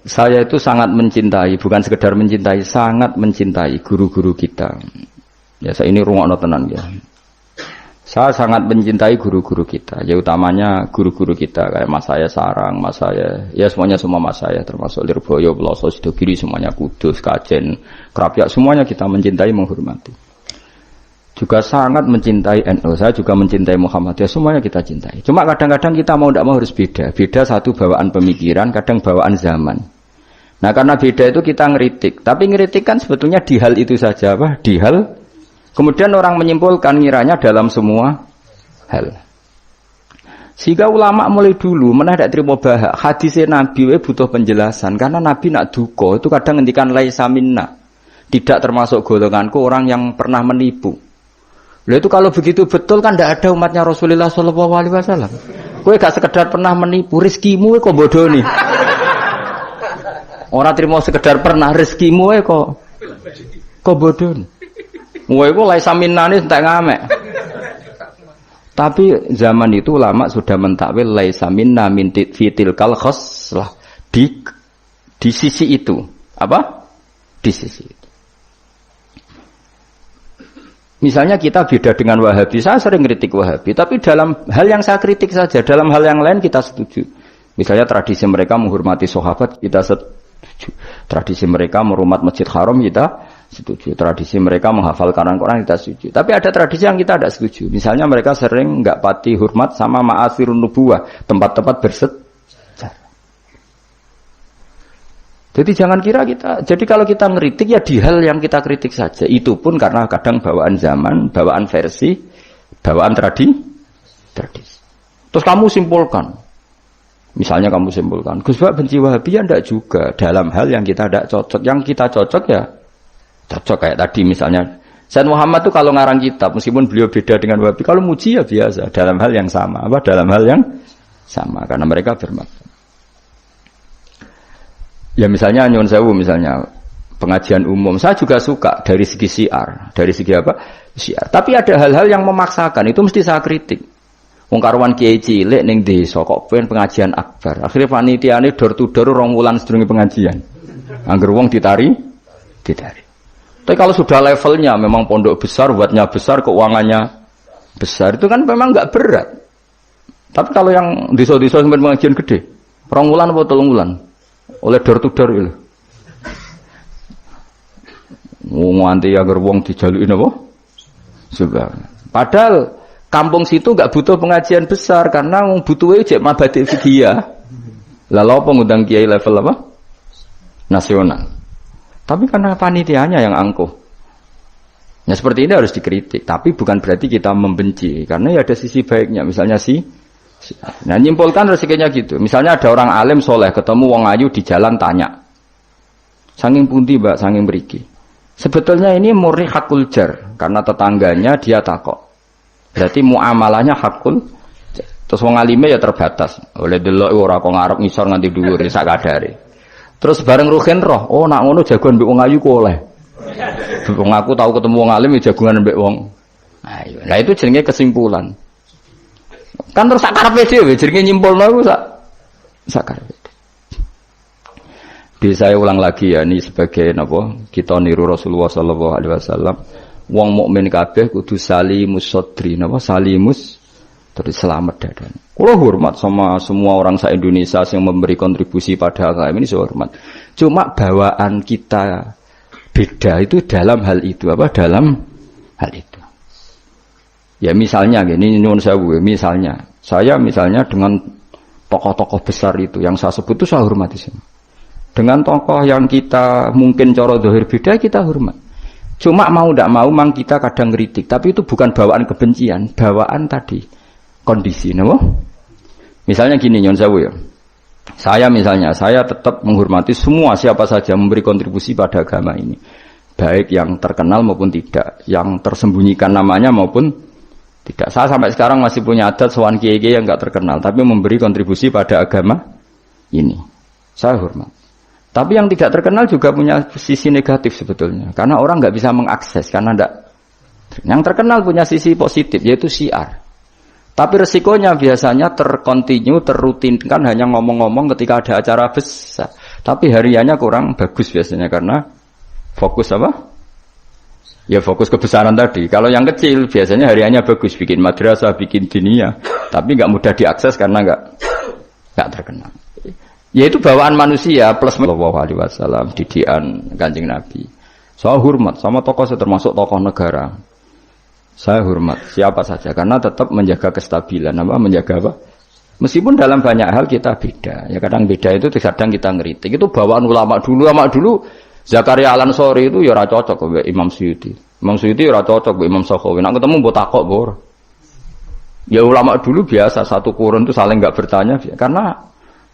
Saya itu sangat mencintai, bukan sekedar mencintai, sangat mencintai guru-guru kita. Ya, saya ini rungokno tenan ya. Saya sangat mencintai guru-guru kita, ya utamanya guru-guru kita kayak Mas saya Sarang, Mas saya, ya semuanya semua Mas saya, termasuk Lirboyo, Peloso, Sidogiri, semuanya Kudus, Kajen, Krapyak, semuanya kita mencintai, menghormati. Juga sangat mencintai NU, saya juga mencintai Muhammadiyah, semuanya kita cintai. Cuma kadang-kadang kita mau tidak mau harus beda. Beda satu bawaan pemikiran, kadang bawaan zaman. Nah karena beda itu kita ngeritik. Tapi ngeritik kan sebetulnya di hal itu saja, apa? Di hal. Kemudian orang menyimpulkan ngiranya dalam semua hal. Sehingga ulama mulai dulu mana tidak terima bahak. Hadisnya Nabi butuh penjelasan. Karena Nabi nak duko itu kadang ngendikan laisa minna. Tidak termasuk golonganku orang yang pernah menipu. Lalu itu kalau begitu betul kan tidak ada umatnya Rasulullah SAW. Kowe gak sekedar pernah menipu, rezekimu kok bodoh nih. Orang terima sekedar pernah, rezekimu kok bodoh nih. Kowe iku laisa minnane entek ngamek. Tapi zaman itu ulama sudah mentakwil laisa minna min fitil kal khoslah di sisi itu. Apa? Di sisi itu. Misalnya kita beda dengan Wahabi, saya sering kritik Wahabi, tapi dalam hal yang saya kritik saja, dalam hal yang lain kita setuju. Misalnya tradisi mereka menghormati sahabat, kita setuju. Tradisi mereka merumah Masjid Haram, kita setuju. Tradisi mereka menghafal Quran, kita setuju. Tapi ada tradisi yang kita tidak setuju. Misalnya mereka sering nggak pati hormat sama ma'asirun nubuwah, tempat-tempat bersejarah. Jadi jangan kira kita, jadi kalau kita ngeritik ya di hal yang kita kritik saja. Itu pun karena kadang bawaan zaman, bawaan versi, bawaan tradisi. Terus kamu simpulkan. Misalnya kamu simpulkan, Gus Bak benci Wahabi ya enggak juga. Dalam hal yang kita tidak cocok. Yang kita cocok ya cocok kayak tadi misalnya. Sayyid Muhammad itu kalau ngarang kitab, meskipun beliau beda dengan Wahabi, kalau muji ya biasa. Dalam hal yang sama. Apa? Dalam hal yang sama. Karena mereka bermakna. Ya misalnya nyuwun sewu misalnya pengajian umum saya juga suka dari segi syiar, dari segi apa? Syiar. Tapi ada hal-hal yang memaksakan itu mesti saya kritik. Wong karuan kiai cilik ning desa kok pengen pengajian akbar. Akhirnya panitiane door to door 2 wulan sedurunge pengajian. Angger wong ditari. Tapi kalau sudah levelnya memang pondok besar, buatnya besar, keuangannya besar itu kan memang enggak berat. Tapi kalau yang desa-desa sampai pengajian gede, 2 wulan apa 3 wulan? Oleh door to door itu. Nganti agar wong dijalukin apa? Sebab. Padahal kampung situ enggak butuh pengajian besar karena wong butuhe jek mabadi fikih. Lah lha apa ngundang kiai level apa? Nasional. Tapi karena panitianya yang angkuh. Ya seperti ini harus dikritik, tapi bukan berarti kita membenci karena ya ada sisi baiknya. Misalnya nah nyimpulkan rezekinya gitu. Misalnya ada orang alim soleh ketemu wong ayu di jalan tanya, saking pundi mbak, saking mriki. Sebetulnya ini murni hakul jar karena tetangganya dia takok. Berarti muamalahnya hakul. Terus wong alime ya terbatas. Oleh delok ora kok ngarep ngisor nganti dhuwur sak kadare. Terus bareng rugen roh, oh nak ngono jagoan mbek wong ayu ku oleh. Wong aku tahu ketemu wong alim ya jagoan mbek wong ayu. Nah itu jenenge kesimpulan. Kan terus sak karepe dhewe jenenge nyimpulno iku sak karepe. Bisa saya ulang lagi ya, ini sebagai napa kita niru Rasulullah sallallahu alaihi wasallam. Wong mukmin kabeh kudu salimus sadri, napa salimus terus selamat dadane. Kula hormat sama semua orang se-Indonesia yang memberi kontribusi pada agama ini, saya hormat. Cuma bawaan kita beda itu dalam hal itu, apa dalam hal itu. Ya misalnya gini, nyuwun sewu, misalnya saya dengan tokoh-tokoh besar itu yang saya sebut itu saya hormati semua. Dengan tokoh yang kita mungkin cara zahir beda kita hormat. Cuma mau tidak mau mang kita kadang kritik, tapi itu bukan bawaan kebencian, bawaan tadi kondisi, napa? Misalnya gini nyuwun sewu ya. Saya tetap menghormati semua siapa saja memberi kontribusi pada agama ini. Baik yang terkenal maupun tidak, yang tersembunyikan namanya maupun tidak. Saya sampai sekarang masih punya adat sowan kiai-kiai yang enggak terkenal tapi memberi kontribusi pada agama ini. Saya hormat. Tapi yang tidak terkenal juga punya sisi negatif sebetulnya. Karena orang enggak bisa mengakses karena enggak. Yang terkenal punya sisi positif yaitu syiar. Tapi resikonya biasanya terkontinu, terrutinkan hanya ngomong-ngomong ketika ada acara besar. Tapi hariannya kurang bagus biasanya karena fokus apa? Ya fokus kebesaran tadi. Kalau yang kecil biasanya hariannya bagus, bikin madrasah, bikin dinia, tapi nggak mudah diakses karena nggak terkenal. Ya itu bawaan manusia plus Sallallahu Alaihi Wasallam, didikan Kanjeng Nabi. Saya hormat sama tokoh saya termasuk tokoh negara. Saya hormat siapa saja karena tetap menjaga kestabilan, menjaga apa? Meskipun dalam banyak hal kita beda. Ya kadang beda itu kadang kita ngeritik. Itu bawaan ulama dulu. Zakaria Al-Ansori itu ya ora cocok kok Imam Suyuti. Imam Suyuti ora cocok kok Imam Sakhawi. Nek ketemu mbok takok bor. Ya ulama dulu biasa satu kurun itu saling enggak bertanya karena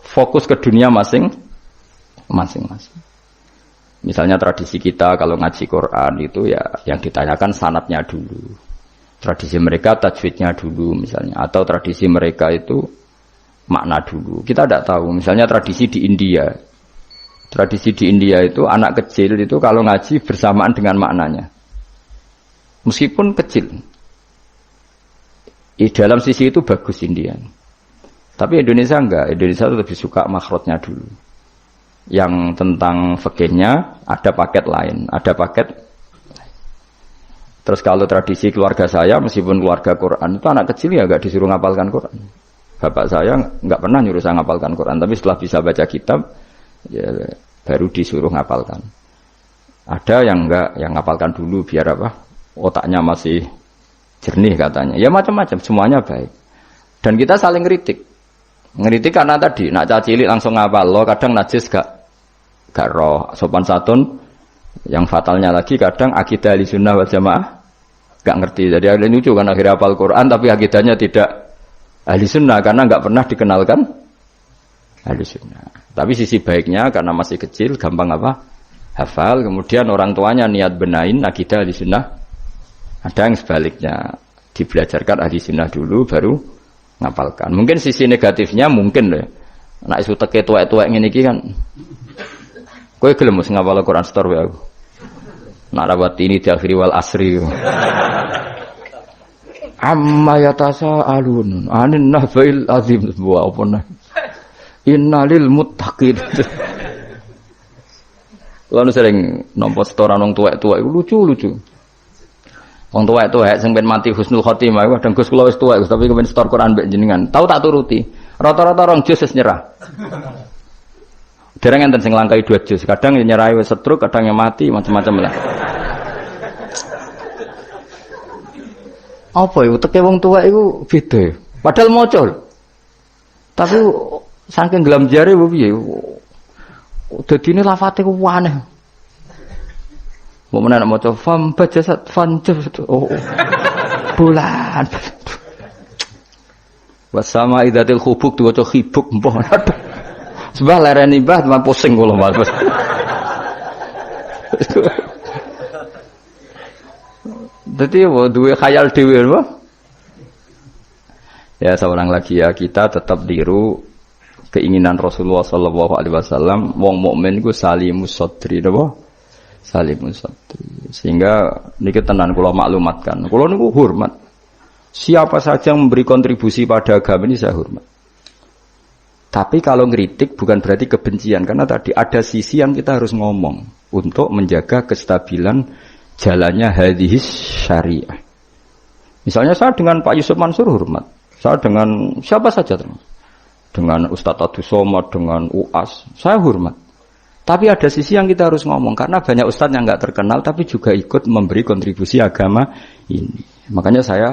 fokus ke dunia masing-masing. Misalnya tradisi kita kalau ngaji Quran itu ya yang ditanyakan sanadnya dulu. Tradisi mereka tajwidnya dulu misalnya atau tradisi mereka itu makna dulu. Kita tidak tahu. Misalnya tradisi di India. Tradisi di India itu anak kecil itu kalau ngaji bersamaan dengan maknanya. Meskipun kecil. Di dalam sisi itu bagus India. Tapi Indonesia enggak. Indonesia itu lebih suka makhrajnya dulu. Yang tentang fikihnya ada paket lain, ada paket. Terus kalau tradisi keluarga saya meskipun keluarga Quran itu anak kecil ya enggak disuruh ngapalkan Quran. Bapak saya enggak pernah nyuruh saya ngapalkan Quran, tapi setelah bisa baca kitab ya baru disuruh ngapalkan. Ada yang enggak, yang ngapalkan dulu biar apa? Otaknya masih jernih katanya. Ya macam-macam, semuanya baik. Dan kita saling ngeritik. Ngeritik karena tadi nak cacilik langsung ngapal lo, kadang najis gak roh sopan santun. Yang fatalnya lagi kadang akidah Ahlussunnah wal Jamaah gak ngerti. Jadi ada lucu kan akhirnya hafal Quran tapi akidahnya tidak Ahlussunnah karena gak pernah dikenalkan Ahlussunnah. Tapi sisi baiknya karena masih kecil gampang apa? Hafal, kemudian orang tuanya niat benain akidah Ahlussunnah. Ada yang sebaliknya dibelajarkan Ahlussunnah dulu baru ngapalkan. Mungkin sisi negatifnya mungkin deh. Nek isu teke tuwek-tuwek ngene iki kan. Kowe gelem mesti ngapal Quran setor wae aku. Nek rawat ini diakhiri wal asri. Amma yatasa alun anin nahbail azim wa apa innalil muttaqin. Lalu sering nampa setoran wong tuwek-tuwek lucu-lucu. Wong tuwek-tuwek sing ben mati husnul khotimah kadang Gus kula wis tuwek tapi kepen setor Quran mbek jenengan. Tahu tak turuti. Rata-rata rong juz wis nyerah. Dereng enten sing langkai 2 juz. Kadang nyerahi wis setruk, kadang yang mati macam-macam lah. Apa iku teke wong tuwek iku beda. Padahal maca. Tapi saking gelam jare piye? Dadine lafate ku aneh. Mau menarik maca fam bajasat fanjab. Oh. Bulan. Wasama idatil khubuk diwaca khibuk mbah. Sebab lereni mbah teman pusing kula Mas. Dadi duwe khayal dhewe apa? Ya seorang lagi ya kita tetap tiru keinginan Rasulullah sallallahu alaihi wasallam wong mukmin ku salimus sadri napa? Salimus sadri. Sehingga niki tenan kula maklumatkan. Kula niku hormat. Siapa saja yang memberi kontribusi pada agama ini saya hormat. Tapi kalau ngeritik bukan berarti kebencian karena tadi ada sisi yang kita harus ngomong untuk menjaga kestabilan jalannya hadis syariah. Misalnya saya dengan Pak Yusuf Mansur hormat. Saya dengan siapa saja dengan Ustadz Abdus Somad, dengan UAS, saya hormat. Tapi ada sisi yang kita harus ngomong karena banyak ustadz yang nggak terkenal tapi juga ikut memberi kontribusi agama ini. Makanya saya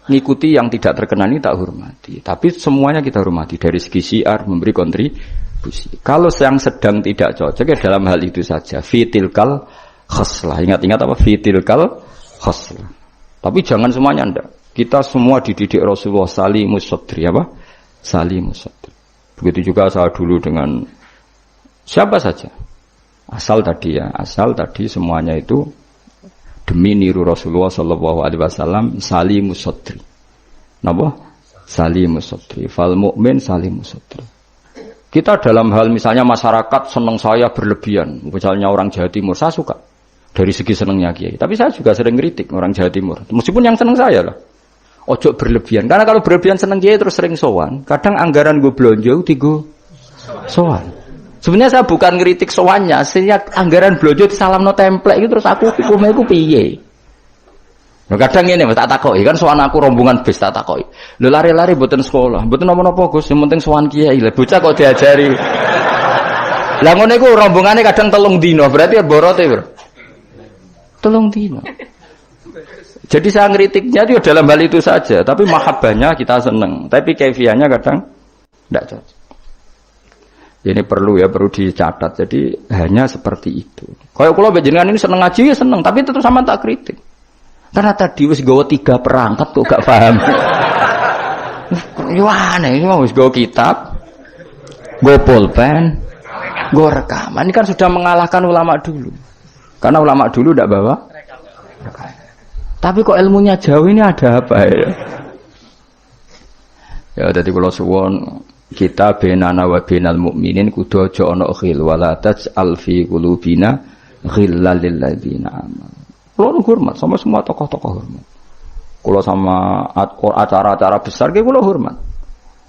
ngikuti yang tidak terkenal ini tak hormati. Tapi semuanya kita hormati dari segi syiar memberi kontribusi. Kalau yang sedang tidak cocok ya dalam hal itu saja. Fitilkal khaslah. Ingat-ingat apa? Fitilkal khaslah. Tapi jangan semuanya ndak. Kita semua dididik Rasulullah salimus sadri apa? Salimus sadri. Begitu juga saya dulu dengan siapa saja. Asal tadi semuanya itu demi niru Rasulullah sallallahu alaihi wasallam salimus sadri. Napa? Salimus sadri. Fal mukmin salimus sadri. Kita dalam hal misalnya masyarakat senang saya berlebihan, misalnya orang Jawa Timur saya suka dari segi senangnya Kiai. Tapi saya juga sering kritik orang Jawa Timur. Meskipun yang senang saya lah. Ojo berlebihan. Karena kalau berlebihan senang Kiai terus sering sowan. Kadang anggaran gue belanja tigo sowan. Sebenarnya saya bukan ngeritik sowannya, sejak anggaran blojo disalamno template itu terus aku hukumnya iku piye. Nah, kadang ini tak takoki kan sowan aku rombongan bis tak takoki. Lho lari-lari mboten sekolah, mboten napa-napa Gus, yang penting sowan kiai. Lah bocah kok diajari. Lah ngono iku rombongane kadang 3 dina, berarti ya borote, Bro. 3 dina. Jadi saya ngeritiknya itu dalam hal itu saja, tapi mahabbahnya kita seneng, tapi kaifiahnya kadang tidak cocok. Ini perlu dicatat. Jadi hanya seperti itu. Kalau jenengan ini seneng ngaji ya seneng, tapi tetap sama tak kritik. Karena tadi wis gawa 3 perangkat kok gak paham. Yo aneh, ini wis gawa kitab, gawa pulpen, gawa rekaman. Ini kan sudah mengalahkan ulama dulu. Karena ulama dulu tidak bawa rekaman. Tapi kok ilmunya jauh ini ada apa ya? Ya jadi kalau suwon kita benana wa benal mukminin kudu aja ana khil wala taj'al fi qulubina ghillal lil ladzina amanu. Kulo hormat sama semua tokoh-tokoh hormat. Kulo sama acara-acara besar ki kulo hormat.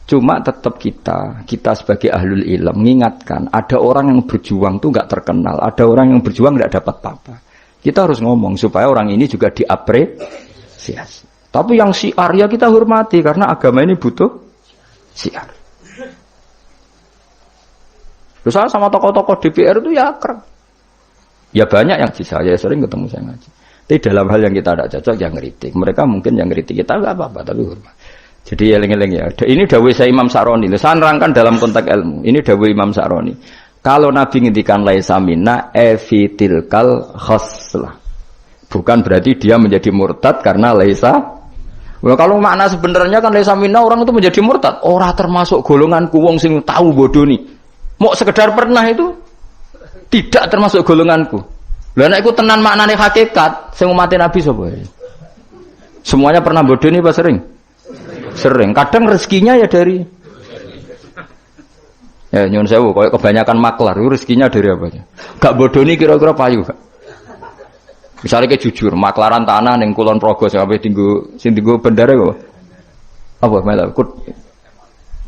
Cuma tetap kita sebagai ahlul ilm mengingatkan ada orang yang berjuang tuh enggak terkenal, ada orang yang berjuang enggak dapat apa-apa. Kita harus ngomong supaya orang ini juga diapresiasi. Tapi yang syiar ya kita hormati karena agama ini butuh syiar. Terus saya sama tokoh-tokoh DPR itu ya akrab. Ya banyak yang saya sering ketemu saya ngaji. Tapi dalam hal yang kita tidak cocok yang ngeritik. Mereka mungkin yang ngeritik kita enggak apa-apa tapi hormat. Jadi eling-eling ya. Ini dawuh saya Imam Sa'roni. Saya nerangkan dalam konteks ilmu. Ini dawuh Imam Sa'roni. Kalau Nabi ngendikan laisa minna efitilkal khoslah. Bukan berarti dia menjadi murtad karena laisa. Well, kalau makna sebenarnya kan laisa minna orang itu menjadi murtad. Ora termasuk golonganku wong sing tahu bodoh nih. Mau sekedar pernah itu tidak termasuk golonganku. Lah nek iku tenan maknane hakikat sing umat Nabi sapa? Semuanya pernah bodoh nih Pak sering? Sering. Kadang rezekinya ya dari ya nyun sewu koyo kebanyakan maklar itu rezekinya dari apa ya? Gak bodoh nih kira-kira payu gak? Misalnya kayak jujur, maklaran tanah ning Kulon Progo sampai sing tinggu bendara kok. Apa melok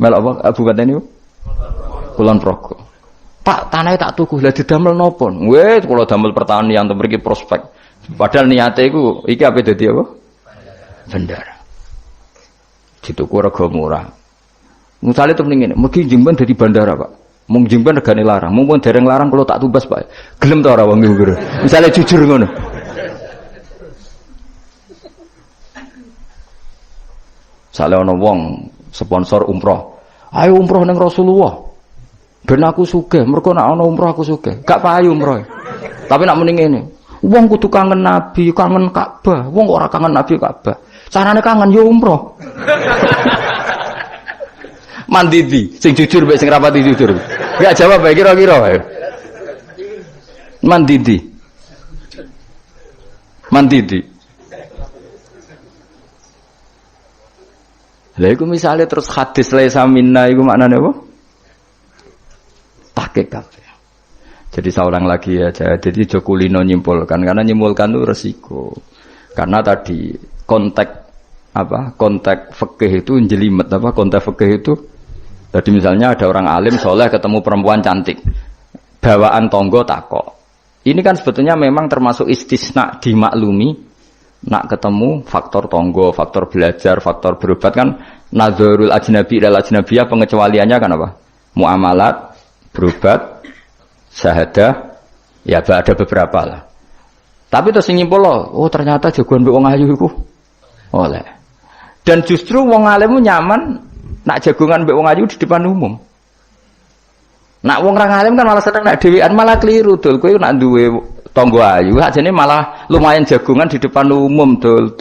apa kabupaten niku? Kulon Progo. Pak, tanahnya tak tuku, lah didamel napa? Weh, kula damel pertanian untuk mriki prospek. Padahal niate iku iki ape dadi apa? Bendara. Dituku rega murah. Misale temen ngene, mugi jemban dadi bandara, Pak. Mung jemban regane larang, mumpun dereng larang kula tak tubas, Pak. Gelem ta ora wong iki? Misale jujur ngono. Sale ana wong sponsor umroh. Ayo umroh ning Rasulullah. Ben aku sugih, mergo nek ana umroh aku sugih. Gak payu umroh. Tapi nek muni ngene, wong kudu kangen Nabi, kangen Ka'bah. Wong ora kangen Nabi Ka'bah. Carane kangen yo umroh. Mandidi, sing jujur mbek sing rapati jujur. Enggak jawab bae kira-kira ayo. Mandidi. Lah iku misale terus hadis laisa minna iku maknane apa? Tahqiq kabeh. Jadi saya ulang lagi ya, jadi Jokulino nyimpulkan karena nyimpulkan itu resiko. Karena tadi konteks fikih itu jelimet apa konteks fikih itu. Jadi misalnya ada orang alim soleh ketemu perempuan cantik, bawaan tonggo takok. Ini kan sebetulnya memang termasuk istisna dimaklumi. Nak ketemu faktor tonggo, faktor belajar, faktor berobat kan nazarul ajnabi ilal ajnabiyah pengecualiannya kan apa? Muamalat, berobat, syahadah, ya ada beberapa lah. Tapi terus nyimpul loh, oh ternyata jagoan mbek wong ayu iku oleh. Dan justru wong alim nyaman nak jagongan mbek wong ayu di depan umum. Nak wong ra alim kan malah seneng nak dhewean malah keliru dul. Kowe nak duwe tangga ayu ajane malah lumayan jagongan di depan umum dul.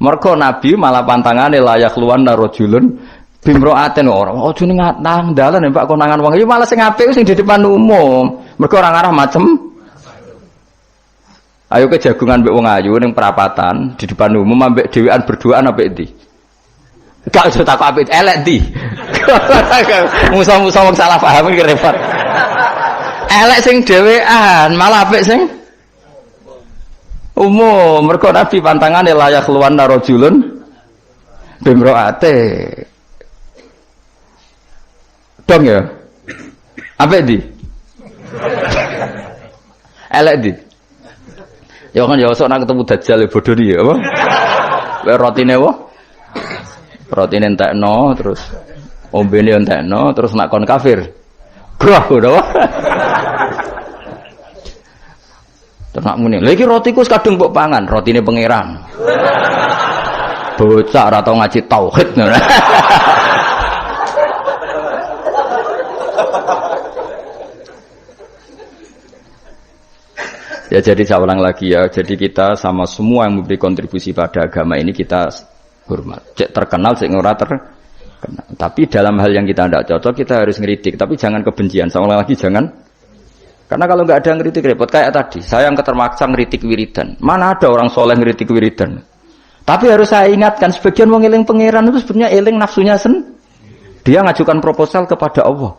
Mergo Nabi malah pantangane layak luwan rajulun bimroaten ora. Ojo ning nang dalan Pak konangan wong ayu malah sing apik sing di depan umum. Mergo ora ngarah macem. Ayo ke jagongan mbek wong ayu ning perapatan di depan umum ambek dhewean berduaan apik ndi? Gak usah takok apik elek ndi. Musa-musa wong salah paham iki repot. Elek sing dhewean, malah apik sing umum. Mergo Nabi pantangane layak luwan rajulun bimroate. Dong ya. Apa di? Elek di. Ya kan ya sok nak ketemu dajjal bodoh dia apa? Rotine apa? Rotine entekno terus ombene entekno terus nak kon kafir. Grah ngono. Terus nak muni, "Lha iki rotiku kadung mbok pangan, rotine pangeran." Bocah ora tau ngaji tauhid ngono. Ya jadi saya ulang lagi ya, jadi kita sama semua yang memberi kontribusi pada agama ini kita hormat. Cek terkenal, cek ora terkenal. Tapi dalam hal yang kita tidak cocok kita harus ngeritik. Tapi jangan kebencian. Saya ulang lagi jangan. Karena kalau nggak ada ngeritik repot. Kayak tadi, saya yang ketermaksa ngeritik wiridan. Mana ada orang soleh ngeritik wiridan? Tapi harus saya ingatkan sebagian wong eling pangeran itu sebenarnya eling nafsunya Dia ngajukan proposal kepada Allah.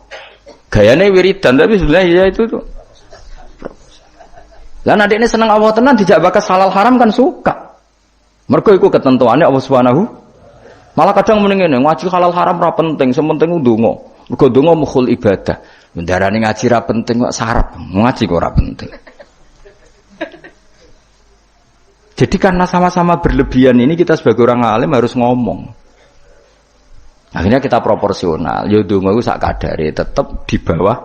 Gayanya wiridan tapi sebenarnya ya itu tuh. Lah nek ini seneng Allah tenan dijak bakas halal haram kan suka. Mergo iku ketentuannya Allah Subhanahu. Malah kadang mending ngene, ngaji halal haram ora penting, sementing ndonga. Mergo ndonga mukhul ibadah. Mendarani ngaji ora penting kok sarap, ngaji kok ora penting. Jadi karena sama-sama berlebihan ini kita sebagai orang alim harus ngomong. Akhirnya kita proporsional. Yo ndonga iku sak kadare tetep di bawah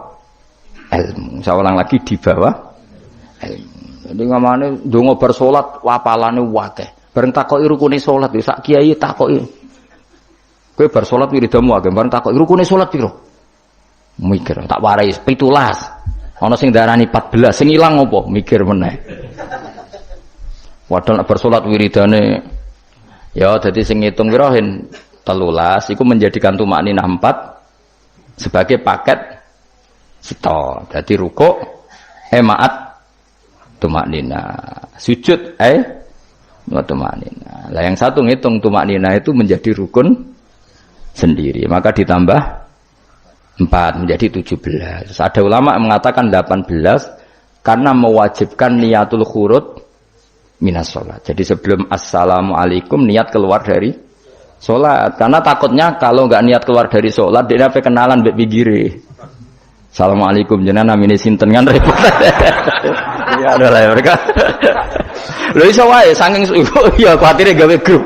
ilmu. Saya ulang lagi di bawah jadi ngamane ndonga bar salat wapalane akeh. Bareng takoki rukune salat yo sak kiai takoki. Kowe bar salat wiridamu akeh, bareng takoki rukune salat piro? Mikir, tak warai 17. Ana sing darani 14, sing ilang apa? Mikir meneh. Padahal bar salat wiridane ya dadi sing ngitung piro hen 13 iku menjadikan tumakninah 4 sebagai paket sito. Dadi rukuk maat tumaknina, sujud tumaknina. Lah yang satu ngitung tumaknina itu menjadi rukun sendiri, maka ditambah 4 menjadi 17. Ada ulama yang mengatakan 18 karena mewajibkan niatul khurud minas sholat. Jadi sebelum assalamualaikum niat keluar dari sholat, karena takutnya kalau nggak niat keluar dari sholat dia apa kenalan mbek pinggire. Assalamualaikum jenengan namine sinten kan repot. Ya ada lah mereka. Lho iso wae saking ya kuatire gawe grup.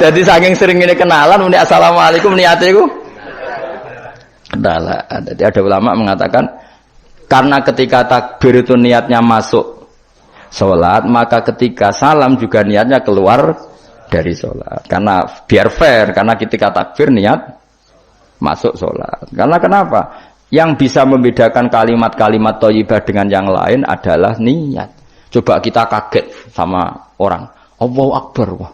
Jadi saking sering ini kenalan muni assalamualaikum niate iku kenalan. Jadi ada ulama mengatakan karena ketika takbir itu niatnya masuk sholat, maka ketika salam juga niatnya keluar dari sholat. Karena biar fair, karena ketika takbir niat masuk sholat. Karena kenapa? Yang bisa membedakan kalimat-kalimat thayyibah dengan yang lain adalah niat. Coba kita kaget sama orang. Allahu Akbar. Wah,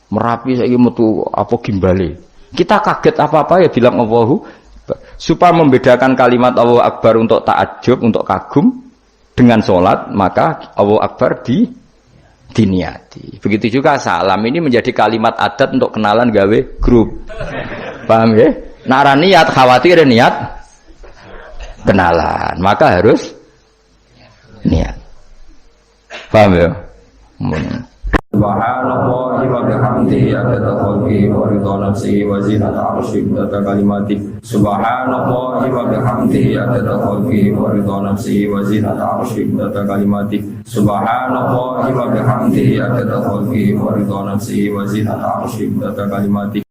Merapi saiki metu apa gimbale. Kita kaget apa-apa ya bilang Allahu Akbar. Supaya membedakan kalimat Allahu Akbar untuk ta'ajub, untuk kagum dengan sholat, maka Allahu Akbar diniati. Begitu juga salam ini menjadi kalimat adat untuk kenalan gawe grup. Paham ya? Nara niat khawatir niat kenalan, maka harus niat. Paham ya? Subhanallah wa bihamdihi adada khalqihi wa ridha nafsihi wa zinata 'arsyihi wa adada kalimatihi. Subhanallah wa bihamdihi adada khalqihi wa ridha nafsihi wa zinata 'arsyihi wa adada kalimatihi. Subhanallah wa bihamdihi adada khalqihi wa ridha nafsihi wa zinata 'arsyihi wa adada kalimatihi.